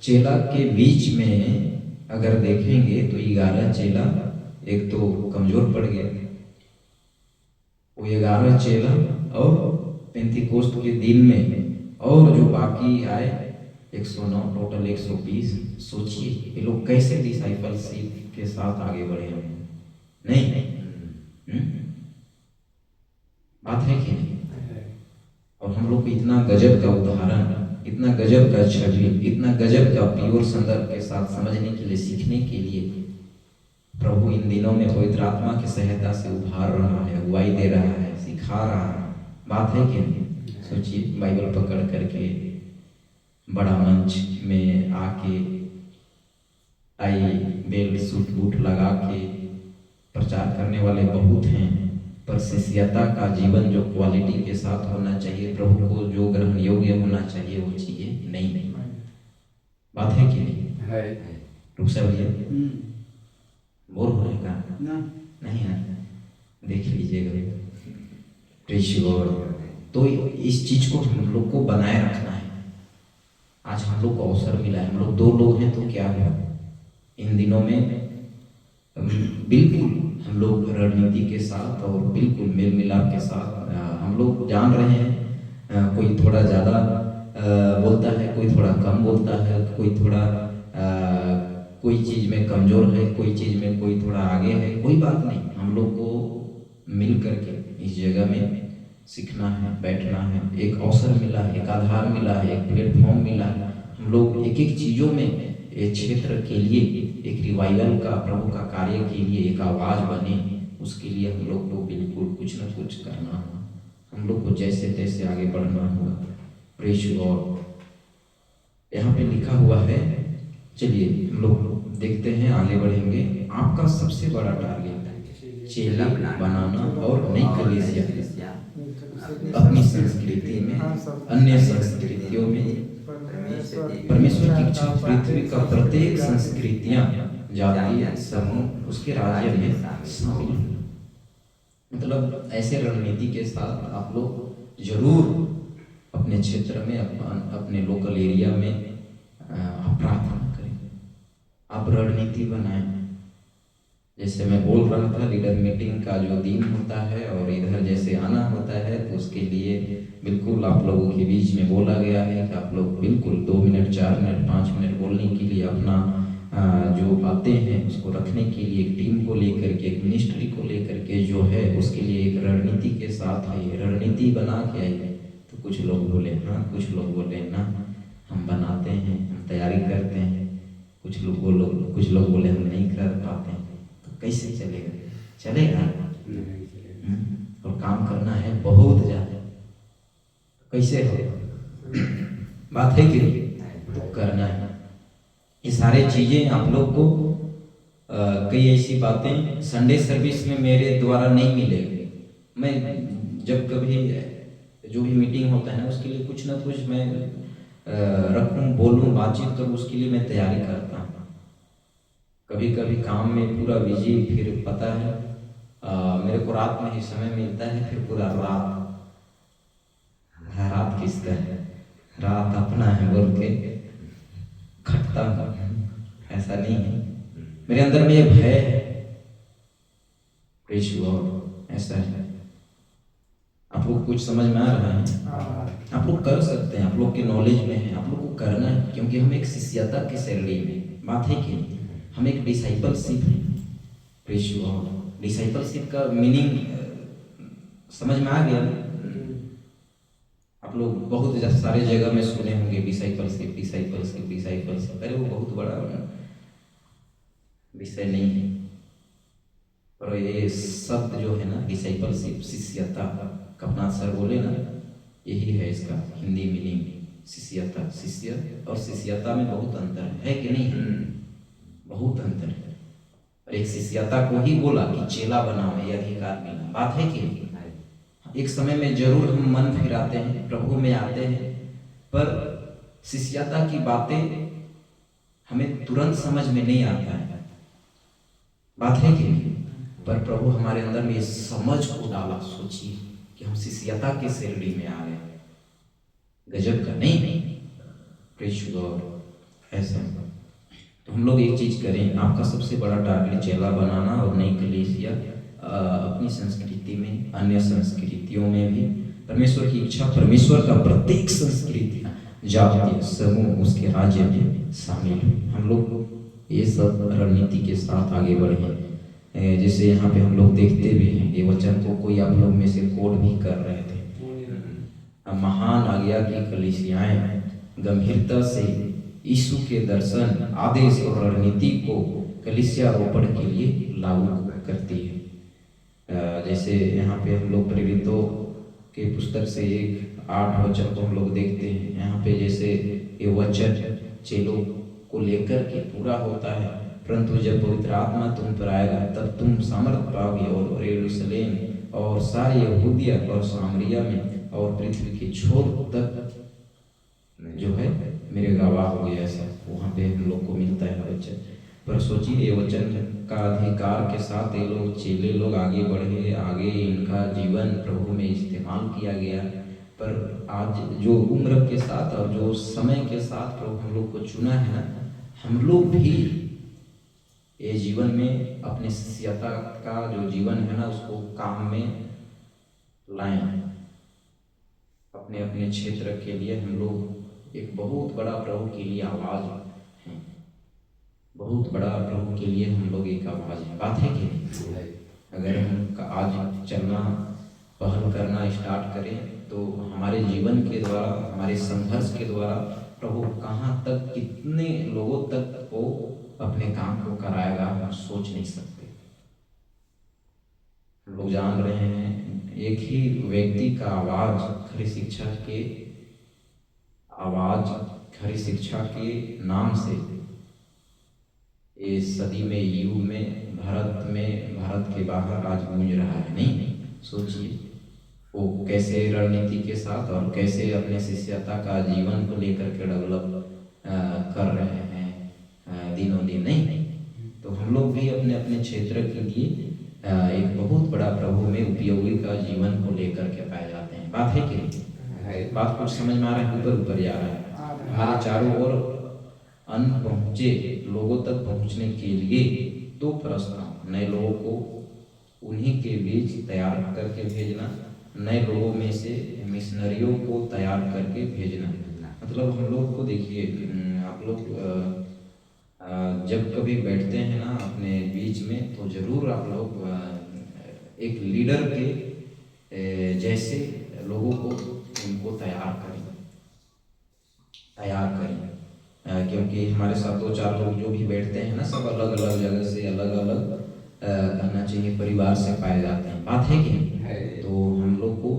चेला के बीच में अगर देखेंगे तो 11 चेला एक तो कमजोर पड़ गया, वो 11 चेला और पेंतीकोस्त के दिन में और जो बाकी आए 109, टोटल 120। सोचिए ये लोग कैसे डिसाइपलशिप के साथ आगे बढ़े हैं, नहीं? बात है कि नहीं? और हम लोग को इतना गजब का उदाहरण, इतना गजब का छवि, इतना गजब का प्योर संदर्भ के साथ समझने के लिए, सीखने के लिए प्रभु इन दिनों में पवित्र आत्मा की सहायता से उभार रहा है, अगुवाई दे रहा है, सिखा रहा है। बात है कि नहीं? सोचिए बाइबल पकड़ करके बड़ा मंच में आके टाई बेल्ट सूट बूट लगा के प्रचार करने वाले बहुत हैं, पर शिष्यता का जीवन जो क्वालिटी के साथ होना चाहिए, प्रभु को जो ग्रहण योग्य होना चाहिए, वो चीजें नहीं। बात है कि नहीं? है। रुक सा भैया, बोर हो रहे का नहीं है, देख लीजिएगा। प्रेष गौर, तो इस चीज को हम लोग को बनाए रखना है। आज हम लोग को अवसर मिला है, हम लोग 2 लोग हैं तो क्या हुआ, इन दिनों में बिल्कुल हम लोग रणनीति के साथ और बिल्कुल मेल मिलाप के साथ हम लोग जान रहे हैं। कोई थोड़ा ज़्यादा बोलता है, कोई थोड़ा कम बोलता है, कोई थोड़ा कोई चीज़ में कमज़ोर है, कोई चीज़ में कोई थोड़ा आगे है, कोई बात नहीं। हम लोग को मिल करके इस जगह में सीखना है, बैठना है। एक अवसर मिला है, एक आधार मिला है, एक प्लेटफॉर्म मिला है। हम लोग एक एक चीज़ों में एक क्षेत्र के लिए, एक रिवाइवल का, प्रभु का कार्य के लिए एक आवाज़ बने, उसके लिए हम लोग को बिल्कुल कुछ न कुछ करना होगा। हम लोग को जैसे तैसे आगे बढ़ना होगा। प्रेष गॉड, यहाँ पे लिखा हुआ है। चलिए हम लोग देखते हैं, आगे बढ़ेंगे। आपका सबसे बड़ा टारगेट है चेला बनाना और नई कलीसिया अपनी संस्कृति में, अन्य संस्कृतियों में परमेश्वर की इच्छा पृथ्वी का प्रत्येक संस्कृतियां, जाति, समूह उसके राज्य में शामिल। मतलब ऐसे रणनीति के साथ आप लोग जरूर अपने क्षेत्र में, अपने लोकल एरिया में आप प्रार्थना करें, आप रणनीति बनाएं। जैसे मैं बोल रहा था, लीडर मीटिंग का जो दिन होता है और इधर जैसे आना होता है, तो उसके लिए बिल्कुल आप लोगों के बीच में बोला गया है कि आप लोग बिल्कुल 2 मिनट, 4 मिनट, 5 मिनट बोलने के लिए अपना जो बातें हैं उसको रखने के लिए एक टीम को लेकर के, एक मिनिस्ट्री को लेकर के जो है, उसके लिए एक रणनीति के साथ है। रणनीति बना के आइए। तो कुछ लोग बोले हाँ, कुछ लोग बोले ना, हम बनाते हैं, हम तैयारी करते हैं। कुछ लोग बोले हम नहीं कर पाते हैं। तो कैसे चलेगा? चलेगा। और काम करना है बहुत ज़्यादा, कैसे हो? बात है कि तो करना है। ये सारे चीज़ें आप लोग को कई ऐसी बातें संडे सर्विस में मेरे द्वारा नहीं मिलेगी। मैं जब कभी जो भी मीटिंग होता है ना, उसके लिए कुछ ना कुछ मैं रखूं, बोलूं, बातचीत करूं, उसके लिए मैं तैयारी करता हूं। कभी कभी काम में पूरा बिजी, फिर पता है मेरे को रात में ही समय मिलता है, फिर पूरा रात किसका है, रात अपना है बोल के खटता हूं। ऐसा नहीं है, मेरे अंदर में ये भय है। प्रेष गॉड, ऐसा है। आप लोग कुछ समझ में आ रहा है? आप लोग कर सकते हैं, आप लोग के नॉलेज में है, आप लोग को करना है, क्योंकि हम एक शिष्यता के शैली में। बात है कि हम एक डिसाइपलशिप है। प्रेष गॉड, डिसाइपलशिप का मीनिंग समझ में आ गया? आप लोग बहुत सारे जगह में सुने होंगे डिसाइपलशिप, डिसाइपलशिप, डिसाइपलशिप। अरे वो बहुत बड़ा विषय नहीं है, पर ये शब्द जो है ना, डिसाइपलशिप, शिष्यता, कपनाथ सर बोले ना, यही है इसका हिंदी मीनिंग। शिष्यता, शिष्य और शिष्यता में बहुत अंतर है कि नहीं? बहुत अंतर है। और एक शिष्यता को ही बोला कि चेला बनाओ, ये अधिकार मिला। बात है कि एक समय में जरूर हम मन फिराते हैं, प्रभु में आते हैं, पर शिष्यता की बातें हमें तुरंत समझ में नहीं आता है। बात है कि पर प्रभु हमारे अंदर में समझ को डाला। सोचिए कि हम शिष्यता के श्रेणी में आ गए, गजब का नहीं? प्रेष गॉड, ऐसा। तो हम लोग एक चीज करें, आपका सबसे बड़ा टारगेट चेला बनाना और नई कलीसिया अपनी संस्कृति में, अन्य संस्कृतियों में भी परमेश्वर की इच्छा, परमेश्वर का प्रत्येक संस्कृति, जाति, समूह उसके राज्य में शामिल। हम लोग ये सब रणनीति के साथ आगे बढ़े। जैसे यहाँ पे हम लोग देखते भी हैं, ये वचन को कोई आप लोग में से कोड भी कर रहे थे। महान आज्ञा की कलीसियाएं गंभीरता से यीशु के दर्शन, आदेश और रणनीति को कलीसिया रोपण के लिए लागू करती है। जैसे यहाँ पे हम लोग प्रेरितों के पुस्तक से 1:8 वचन को हम लोग देखते हैं। यहाँ पे जैसे ये वचन चेलों को लेकर के पूरा होता है, परंतु जब पवित्र आत्मा तुम पर आएगा तब तुम सामर्थ पाओगे और यरूशलेम और सारे यहूदिया और सामरिया में और पृथ्वी के छोर तक जो है मेरे गवाह हो गया। ऐसा वहाँ पे हम लोग को मिलता है वचन। पर सोचिए ये वचन का अधिकार के साथ ये लोग चेले लोग आगे बढ़े, आगे इनका जीवन प्रभु में इस्तेमाल किया गया। पर आज जो उम्र के साथ और जो समय के साथ प्रभु हम लोग को चुना है ना, हम लोग भी ये जीवन में अपने शिष्यता का जो जीवन है ना उसको काम में लाएं। अपने अपने क्षेत्र के लिए हम लोग एक बहुत बड़ा प्रभु के लिए आवाज है, बहुत बड़ा प्रभु के लिए हम लोग एक आवाज है। बात है कि नहीं? अगर हम आज चलना पहल करना स्टार्ट करें तो हमारे जीवन के द्वारा, हमारे संघर्ष के द्वारा प्रभु कहाँ तक, कितने लोगों तक वो अपने काम को कराएगा हम सोच नहीं सकते। हम लोग जान रहे हैं एक ही व्यक्ति का आवाज खरी शिक्षा के आवाज, खरी शिक्षा के नाम से इस सदी में, युग में, भारत के बाहर आज गूंज रहा है। नहीं सोचिए वो कैसे रणनीति के साथ और कैसे अपने शिष्यता का जीवन को लेकर के डेवलप कर रहे हैं दिनों दिन। नहीं तो हम लोग भी अपने अपने क्षेत्र के लिए एक बहुत बड़ा प्रभु में उपयोगी का जीवन को लेकर के पाए जाते हैं। बात है कि नहीं? बात कुछ समझ में आ रहा है? ऊपर ऊपर जा रहा है। हमारे चारों ओर अन्न पहुँचे लोगों तक पहुँचने के लिए दो प्रश्न, नए लोगों को उन्हीं के बीच तैयार करके भेजना, नए लोगों में से मिशनरियों को तैयार करके भेजना। मतलब हम लोग को देखिए, आप लोग जब कभी बैठते हैं ना अपने बीच में तो जरूर आप लोग एक लीडर के जैसे लोगों को उनको तैयार करें, क्योंकि हमारे साथ दो चार लोग जो भी बैठते हैं ना सब अलग अलग जगह से, अलग अलग कहना चाहिए परिवार से पाए जाते हैं। बात है कि तो हम लोग को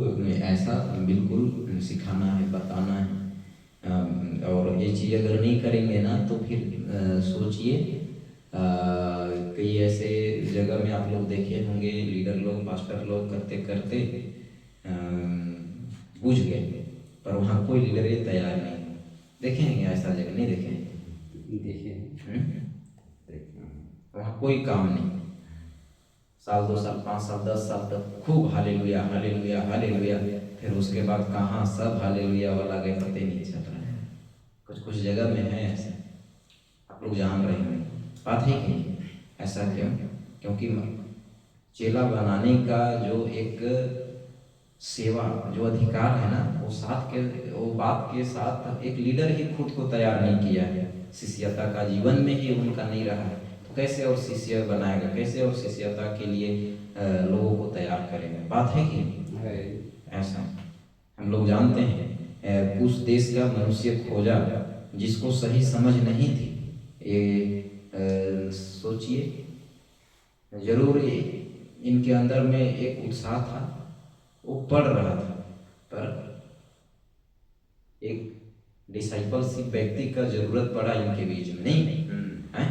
ऐसा बिल्कुल सिखाना है, बताना है। और ये चीज़ अगर नहीं करेंगे ना तो फिर सोचिए कई ऐसे जगह में आप लोग देखे होंगे लीडर लोग, पास्टर लोग करते करते बुझ गए, पर वहाँ कोई लीडर ये तैयार नहीं। देखेंगे ऐसा जगह? नहीं देखें? वहाँ कोई काम नहीं। साल 2 साल 5 साल 10 साल तक खूब हालेलुया हालेलुया हालेलुया, फिर उसके बाद कहाँ सब हालेलुया वाला गए पता ही नहीं चल रहा है। कुछ जगह में है ऐसा, आप लोग जान रहे हैं। बात है कि ऐसा क्यों? क्योंकि चेला बनाने का जो एक सेवा, जो अधिकार है ना, वो बात के साथ एक लीडर ही खुद को तैयार नहीं किया है, शिष्यता का जीवन में ही उनका नहीं रहा है, तो कैसे और शिष्य बनाएगा, कैसे और शिष्यता के लिए लोगों को तैयार करेगा? बात है कि ऐसा हम लोग जानते हैं। उस देश का मनुष्य खोजा जिसको सही समझ नहीं थी। ये सोचिए, जरूर इनके अंदर में एक उत्साह था, वो पढ़ रहा था, पर एक डिसाइपलशिप व्यक्ति का जरूरत पड़ा इनके बीच में। नहीं है?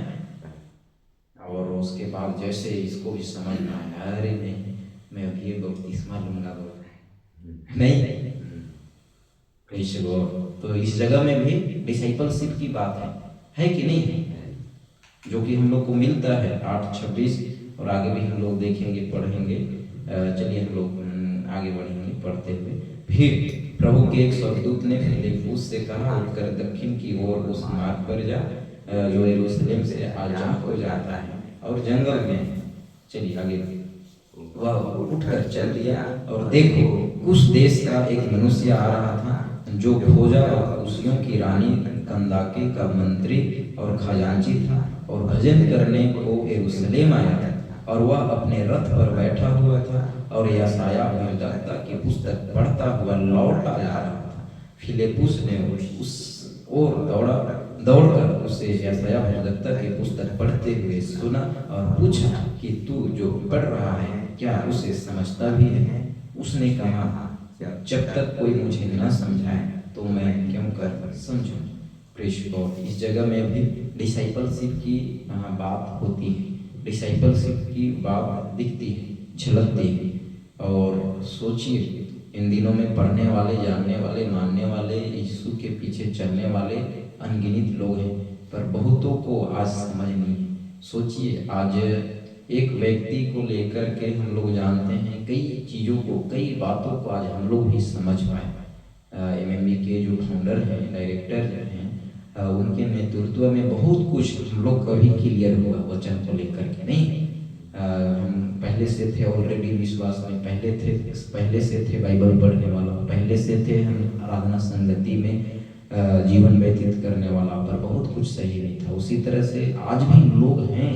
और उसके बाद जैसे इसको भी समझ में आया, अरे नहीं मैं अभी ये बपतिस्मा लूंगा, नहीं तो इस जगह में भी डिसाइपलशिप की बात है कि नहीं? जो कि हम लोग को मिलता है 8:26 और आगे भी हम लोग देखेंगे, पढ़ेंगे। चलिए हम लोग आगे बढ़ेंगे पढ़ते हुए। फिर प्रभु के एक स्वर्गदूत ने फिलिप्पुस से कहा, उठकर दक्षिण की ओर उस मार्ग पर जा जो यरूशलेम से आजा हो जाता है और जंगल में। चलिए आगे। वह उठकर चल दिया और देखो उस देश का एक मनुष्य आ रहा था जो खोजा और खुशियों की रानी कंदाके का मंत्री और खजांची था और भजन करने को यरूशलेम आया था। और वह अपने रथ पर बैठा हुआ था और यशायाह भविष्यद्वक्ता की पुस्तक पढ़ता हुआ लौट आ जा रहा था। फिलिप्पुस ने उस ओर दौड़कर उसे यशायाह भविष्यद्वक्ता की पुस्तक पढ़ते हुए सुना और पूछा कि तू जो पढ़ रहा है क्या उसे समझता भी है? उसने कहा, जब तक कोई मुझे न समझाए तो मैं क्यों कर समझूं? Press God. इस जगह में भी डिसाइपलशिप की बात होती है, डिसाइपलशिप की बात दिखती है, झलकती है। और सोचिए इन दिनों में पढ़ने वाले, जानने वाले, मानने वाले, यीशु के पीछे चलने वाले अनगिनत लोग हैं, पर बहुतों को आज समझ नहीं है। सोचिए आज एक व्यक्ति को लेकर के हम लोग जानते हैं कई चीज़ों को, कई बातों को आज हम लोग भी समझ पाए। एमएमबी के जो फाउंडर हैं, डायरेक्टर जो हैं, उनके नेतृत्व में बहुत कुछ हम लोग कभी क्लियर हुआ वचन को लेकर के। नहीं हम पहले से थे ऑलरेडी विश्वास में, पहले से थे बाइबल पढ़ने वाला, पहले से थे हम आराधना संगति में जीवन व्यतीत करने वाला, पर बहुत कुछ सही नहीं था। उसी तरह से आज भी लोग हैं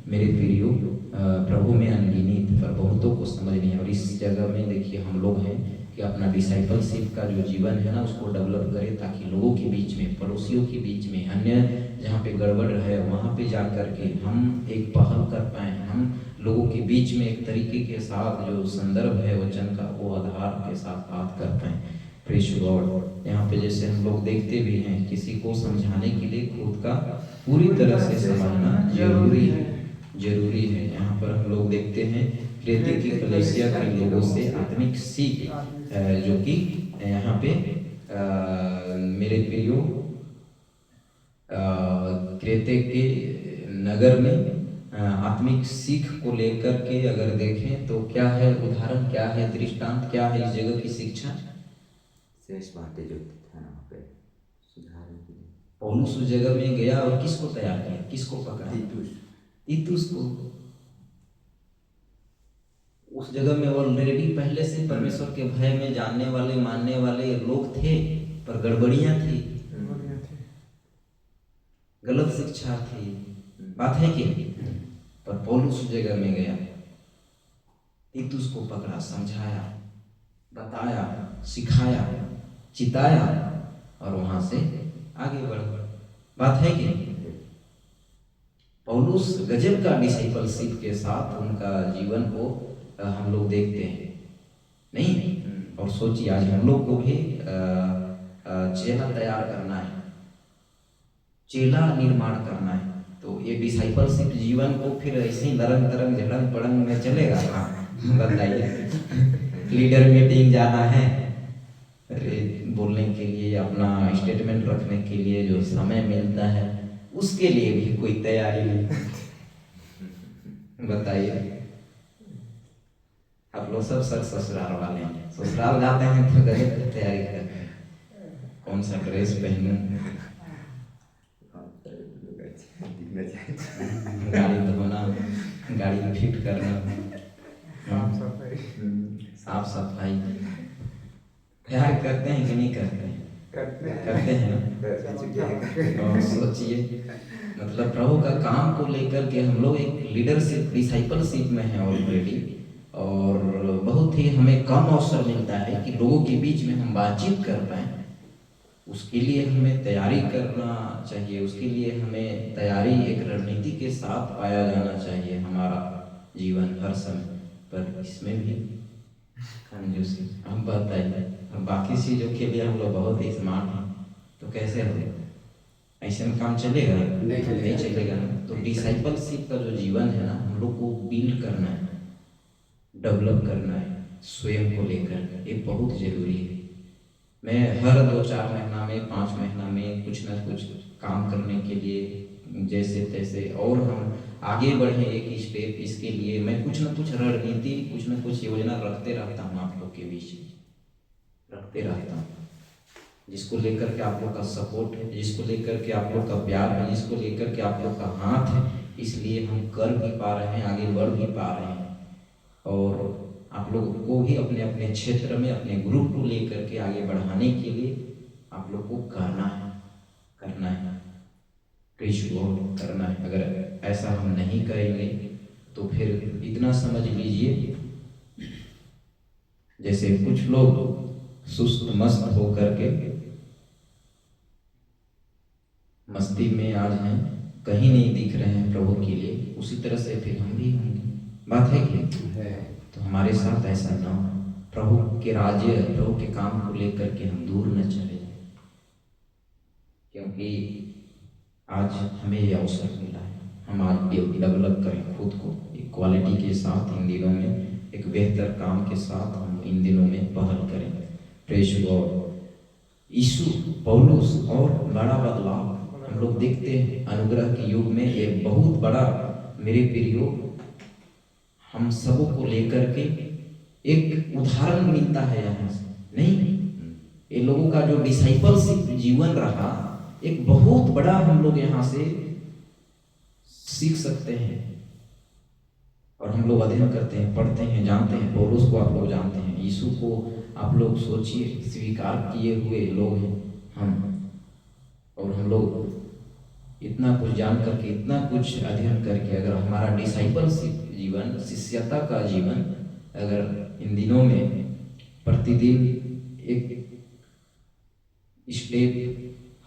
मेरे प्रियो प्रभु में अनगिनत, पर बहुतों को समझ नहीं है। और इस जगह में देखिए हम लोग हैं कि अपना डिसाइपलशिप का जो जीवन है ना उसको डेवलप करें, ताकि लोगों के बीच में, पड़ोसियों के बीच में, अन्य जहाँ पे गड़बड़ है वहाँ पे जा कर के हम एक पहल कर पाएँ, हम लोगों के बीच में एक तरीके के साथ जो संदर्भ है वचन का वो आधार के साथ बात कर पाएँ। Praise God. यहाँ पे जैसे हम लोग देखते भी हैं, किसी को समझाने के लिए खुद का पूरी तरह से समझना जरूरी है। यहाँ पर हम लोग देखते हैं क्रेते की कलीसिया के लोगों से आत्मिक सीख जो कि यहाँ पे मेरे प्रियो क्रेते के नगर में आत्मिक सीख को लेकर के अगर देखें तो क्या है उदाहरण, क्या है दृष्टांत, क्या है इस जगह की शिक्षा। शेष बातें जो था ना वहाँ पे सुधारने के लिए पौलुस उस जगह में गया और किसको तैयार किया, किसको पकड़ा, तीतुस को। उस जगह में ऑलरेडी पहले से परमेश्वर के भय में जानने वाले, मानने वाले लोग थे, पर गड़बड़ियां थी, गलत शिक्षा थी, बात है कि। पर पौलुस उस जगह में गया, तीतुस को पकड़ा, समझाया, बताया, सिखाया, चिताया और वहां से आगे बढ़। बात है कि पौलुस गजब का डिसाइपलशिप के साथ उनका जीवन को हम लोग देखते हैं, नहीं। और सोचिए आज हम लोग को भी चेला तैयार करना है, चेला निर्माण करना है, तो ये डिसाइपलशिप जीवन को फिर ऐसे ही नरम तरंग झड़ंग पड़ंग में चलेगा। हाँ बताइए, लीडर मीटिंग जाना है, बोलने के लिए, अपना स्टेटमेंट रखने के लिए जो समय मिलता है उसके लिए भी कोई तैयारी नहीं। बताइए, आप लोग सब ससुराल वाले हैं, ससुराल जाते हैं तो गजब की तैयारी करते हैं, कौन सा ड्रेस पहनूं, गाड़ी धोना, गाड़ी फिट करना, साफ सफाई तैयार करते हैं कि नहीं करते हैं? करते हैं ना। और सोचिए मतलब प्रभु का काम को लेकर के हम लोग एक लीडरशिप, डिसाइपलशिप में हैं ऑलरेडी, और बहुत ही हमें कम अवसर मिलता है कि लोगों के बीच में हम बातचीत कर पाएँ। उसके लिए हमें तैयारी करना चाहिए, उसके लिए हमें तैयारी एक रणनीति के साथ पाया जाना चाहिए हमारा जीवन हर समय। पर इसमें भी कंजूसी, हम बताइए, हम बाकी चीज़ों के लिए हम लोग बहुत ही स्मार्ट हैं, तो कैसे होगा? ऐसे में काम चलेगा? नहीं चलेगा ना। तो डिसाइपलशिप का जो जीवन है ना, हम लोग को बिल्ड करना है, डेवलप करना है स्वयं को लेकर, ये बहुत जरूरी है। मैं हर 2-4 महीना में, 5 महीना में कुछ ना कुछ काम करने के लिए जैसे तैसे, और हम आगे बढ़े एक स्टेप, इसके लिए मैं कुछ ना कुछ रणनीति, कुछ ना कुछ योजना रखते रहता हूँ, आप लोग के बीच रखते रहता हूँ, जिसको लेकर के आप लोग का सपोर्ट है, जिसको लेकर के आप लोग का प्यार है, जिसको लेकर के आप लोग का हाथ है, इसलिए हम कर भी पा रहे हैं, आगे बढ़ भी पा रहे हैं। और आप लोग को भी अपने अपने क्षेत्र में, अपने ग्रुप को लेकर के आगे बढ़ाने के लिए आप लोग को करना है, करना है। अगर ऐसा हम नहीं करेंगे तो फिर इतना समझ लीजिए, जैसे कुछ लोग सुस्त मस्त होकर के मस्ती में आज हैं, कहीं नहीं दिख रहे हैं प्रभु के लिए, उसी तरह से फिर हम भी होंगे। बात है कि तो हमारे साथ ऐसा ना हो, प्रभु के राज्य, प्रभु के काम को लेकर के हम दूर न चले जाए, क्योंकि आज हमें ये अवसर मिला है, हम आज डेवलप करें खुद को एक क्वालिटी के साथ इन दिनों में, एक बेहतर काम के साथ हम इन दिनों में पहल करें। Praise God. यीशु पौलुस और बड़ा बदलाव हम लोग देखते हैं अनुग्रह के युग में, एक बहुत बड़ा मेरे प्रियो हम सबों को लेकर के एक उदाहरण मिलता है यहाँ से, नहीं ये लोगों का जो डिसाइपलशिप जीवन रहा, एक बहुत बड़ा हम लोग यहाँ से सीख सकते हैं। और हम लोग अध्ययन करते हैं, पढ़ते हैं, जानते हैं। पौलुस को आप लोग जानते हैं, यीशु को आप लोग सोचिए, स्वीकार किए हुए लोग हैं हम, और हम लोग इतना कुछ जान करके, इतना कुछ अध्ययन करके, अगर हमारा डिसाइपलशिप जीवन, शिष्यता का जीवन अगर इन दिनों में प्रतिदिन एक स्टेप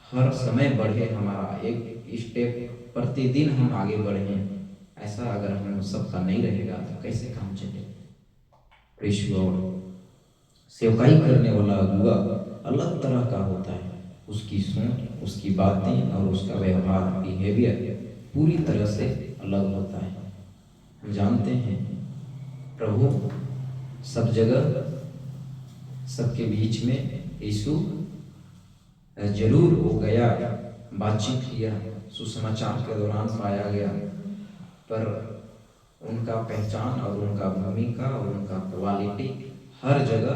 हर समय बढ़े, हमारा एक स्टेप प्रतिदिन हम आगे बढ़े, ऐसा अगर हम सबका नहीं रहेगा तो कैसे काम चले। Praise God. सेवकाई करने वाला अगुआ अलग तरह का होता है, उसकी सोच, उसकी बातें और उसका व्यवहार, बिहेवियर पूरी तरह से अलग होता है। हम जानते हैं प्रभु सब जगह, सबके बीच में यीशु जरूर हो गया, बातचीत किया, सुसमाचार के दौरान पाया गया, पर उनका पहचान और उनका भूमिका और उनका क्वालिटी हर जगह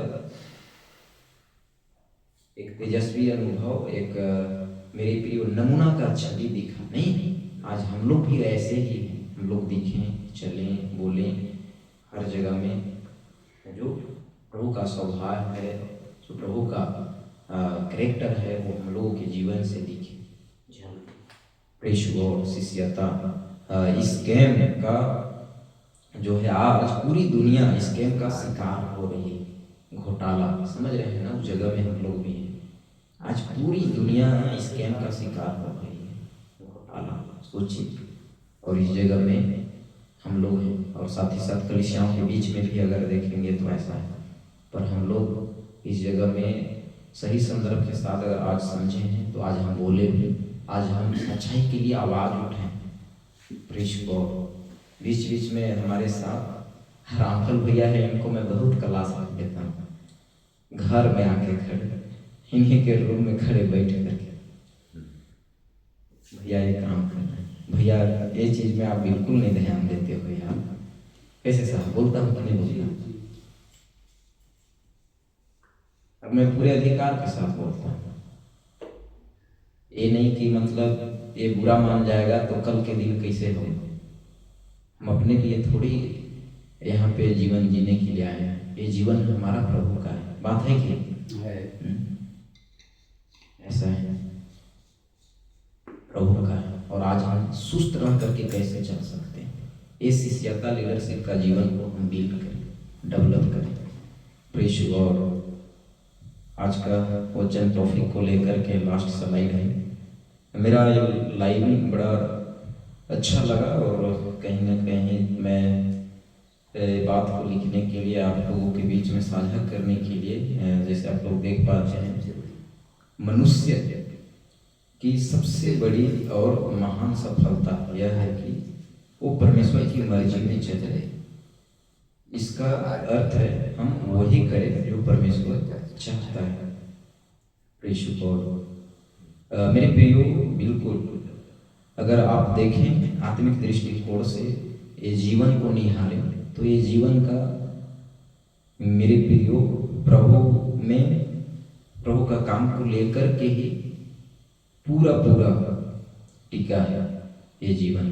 एक तेजस्वी अनुभव, एक मेरे प्रिय नमूना का छवि दिखा। नहीं, आज हम लोग भी ऐसे ही हैं, हम लोग दिखें, चलें, बोलें हर जगह में, जो प्रभु का स्वभाव है, जो प्रभु का कैरेक्टर है, वो हम लोगों के जीवन से दिखे। Praise God. शिष्यता इस गेम का जो है, आज पूरी दुनिया इस गेम का शिकार हो रही है। घोटाला, समझ रहे हैं ना, उस जगह में हम लोग भी हैं। आज पूरी दुनिया इस गेम का शिकार हो रही है, घोटाला, सोचिए। और इस जगह में हम लोग हैं, और साथ ही साथ कलीसियाओं के बीच में भी अगर देखेंगे तो ऐसा है। पर हम लोग इस जगह में सही संदर्भ के साथ अगर आज समझे हैं, तो आज हम बोले भी, आज हम सच्चाई के लिए आवाज उठाएं। Praise God. बीच बीच में हमारे साथ रामफल भैया है, इनको मैं बहुत क्लास देता हूँ, घर में आके खड़े, इन्हीं के रूम में खड़े बैठ करके, भैया ये काम करना है, भैया ये चीज में आप बिल्कुल नहीं ध्यान देते हो यार। कैसे साहब बोलता हूँ कि नहीं बोलता? अब मैं पूरे अधिकार के साथ बोलता हूँ, ये नहीं कि मतलब ये बुरा मान जाएगा तो कल के दिन कैसे हो। हम अपने लिए थोड़ी यहाँ पे जीवन जीने के लिए आए हैं, ये जीवन हमारा प्रभु का है। बात है कि ऐसा है, प्रभु का है। और आज हम सुस्त रह करके कैसे चल सकते हैं, इस शिष्यता लीडरशिप का जीवन को हम बिल्ड करें, डेवलप करें। Praise God. आज का वचन टॉपिक को लेकर के लास्ट स्लाइड है। मेरा ये लाइव बड़ा अच्छा लगा, और कहीं ना कहीं मैं बात को लिखने के लिए, आप लोगों के बीच में साझा करने के लिए, जैसे आप लोग देख पाते हैं, मनुष्य की सबसे बड़ी और महान सफलता यह है कि वो परमेश्वर की मर्जी में चले। इसका अर्थ है हम वही करें जो परमेश्वर चाहता है। Praise God. मेरे प्रियो, बिल्कुल अगर आप देखें आत्मिक दृष्टिकोण से ये जीवन को निहारें, तो ये जीवन का मेरे प्रियो प्रभु में, प्रभु का काम को लेकर के ही पूरा पूरा टिका है। ये जीवन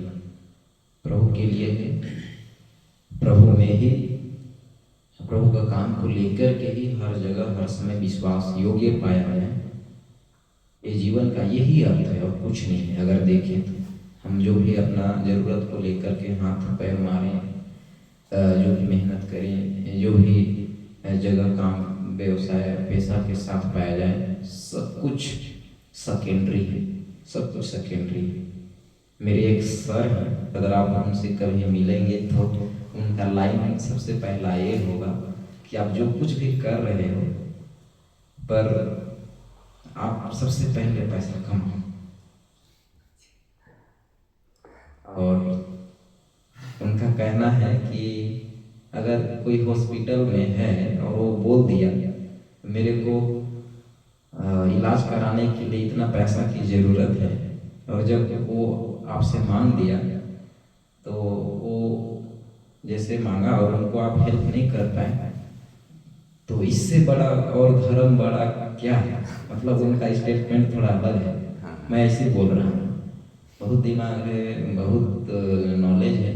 प्रभु के लिए है, प्रभु में ही, प्रभु का काम को लेकर के ही हर जगह हर समय विश्वास योग्य पाया है। ये जीवन का यही अर्थ है और कुछ नहीं है। अगर देखें तो हम जो भी अपना जरूरत को लेकर के हाथ पैर मारें, जो भी मेहनत करें, जो भी जगह काम व्यवसाय पेशा के साथ पाया जाए, सब कुछ सेकेंडरी है, सब कुछ सेकेंडरी है। मेरे एक सर हैं, अगर आप उनसे कभी मिलेंगे तो उनका लाइन सबसे पहला ये होगा कि आप जो कुछ भी कर रहे हो, पर आप सबसे पहले पैसा कमाओ। और उनका कहना है कि अगर कोई हॉस्पिटल में है और वो बोल दिया मेरे को इलाज कराने के लिए इतना पैसा की ज़रूरत है, और जब वो आपसे मांग दिया तो वो जैसे मांगा और उनको आप हेल्प नहीं कर पाए, तो इससे बड़ा और धर्म बड़ा क्या है। मतलब उनका स्टेटमेंट थोड़ा अलग है, मैं ऐसे बोल रहा हूँ। बहुत दिमाग है, बहुत नॉलेज है,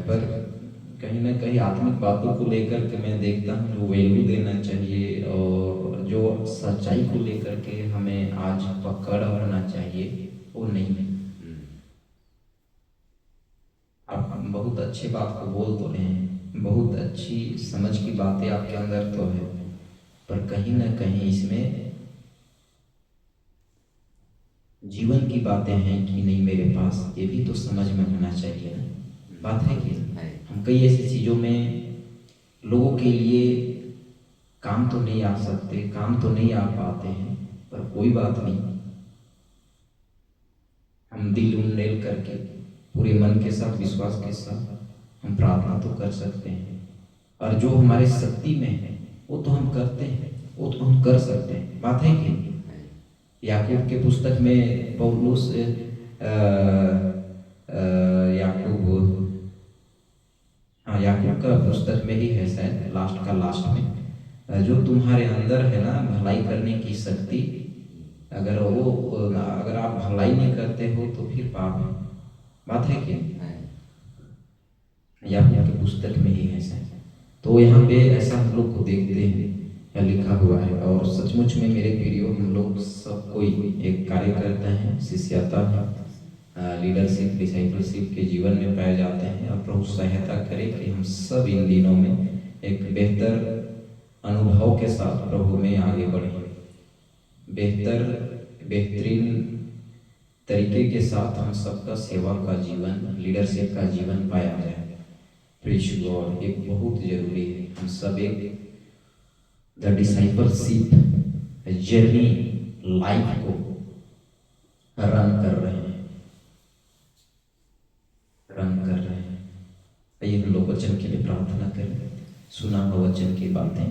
पर कहीं ना कहीं आत्मिक बातों को लेकर के मैं देखता हूँ जो वैल्यू देना चाहिए और जो सच्चाई को लेकर के हमें आज पकड़ होना चाहिए वो नहीं है। आप बहुत अच्छी बात को बोल तो रहे हैं, बहुत अच्छी समझ की बातें आपके अंदर तो है, पर कहीं ना कहीं इसमें जीवन की बातें हैं कि नहीं मेरे पास, ये भी तो समझ में होना चाहिए ना। बात है कि हम कई ऐसी चीज़ों में लोगों के लिए काम तो नहीं आ सकते, काम तो नहीं आ पाते हैं, पर कोई बात नहीं, हम दिल उन्डेल करके पूरे मन के साथ विश्वास के साथ हम प्रार्थना तो कर सकते हैं, और जो हमारे शक्ति में है वो तो हम करते हैं, वो तो हम कर सकते हैं। बात है कि याकूब के पुस्तक में पौलुस याकूब का पुस्तक में ही है शायद लास्ट में, जो तुम्हारे अंदर है ना भलाई करने की शक्ति, अगर आप भलाई नहीं करते हो तो फिर पाप है। बात है कि याकूब के पुस्तक में ही है शायद। तो यहाँ पे ऐसा हम लोग को देखते हैं या लिखा हुआ है, और सचमुच में मेरे प्रियो हम लोग सब कोई एक कार्य करते हैं, शिष्यता लीडरशिप डिसाइपलशिप के जीवन में पाए जाते हैं, और प्रभु सहायता करे कि हम सब इन दिनों में एक बेहतर अनुभव के साथ प्रभु में आगे बढ़ें, बेहतरीन तरीके के साथ हम सबका सेवा का जीवन, लीडरशिप का जीवन पाया जाए। प्रेज़ गॉड, एक बहुत जरूरी है। हम सब एक द डिसाइपलशिप जर्नी लाइफ को रन कर रहे हैं। आइए हम लोग वचन के लिए प्रार्थना करें। सुना हुआ वचन की बातें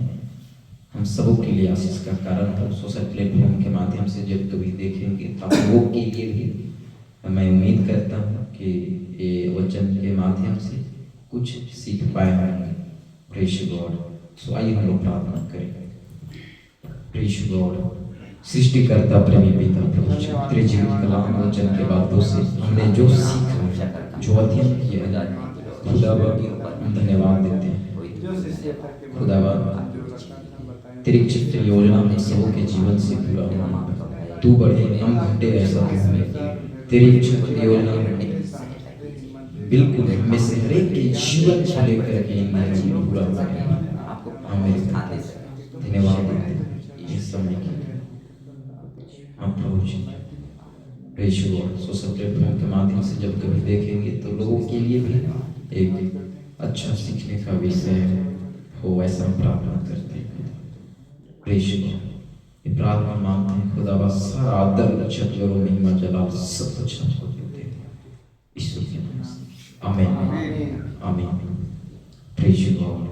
हम सबों के लिए आशीष का कारण हो। सोशल प्लेटफॉर्म के माध्यम से जब कभी देखेंगे तो आप लोगों के लिए भी मैं उम्मीद करता हूँ कि ये वचन के माध्यम से कुछ सीख पाए होंगे। Praise God. सो आइए हम लोग प्रार्थना करें। प्रेज़ गॉड, सृष्टिकर्ता प्रेमी पिता प्रभु, तेरे जीवित कलाम वचन के बातों से हमने जो सीखा, जो अध्ययन किया, खुदावा हम धन्यवाद देते हैं। खुदावा तेरी चित्त योजना हम सबों के जीवन से पूरा हो। तू बढ़े हम घटे ऐसा हमें तेरी चित्त योजना बिल्कुल हमें से हर एक के जीवन को लेकर के पूरा हो। हमें धन्यवाद देते हैं इस समय के हम प्रभु जी। Praise God. सोशल प्लेटफॉर्म के माध्यम से जब कभी देखेंगे तो लोगों के लिए भी एक अच्छा सीखने का विषय हो, ऐसा हम प्रार्थना करते हैं। Praise God. ये प्रार्थना मांगते हैं खुदावा, सारा आदर इज्जत और महिमा जलाल सब कुछ हमको देते हैं ईश्वर के नाम से। आमीन आमीन। Praise God.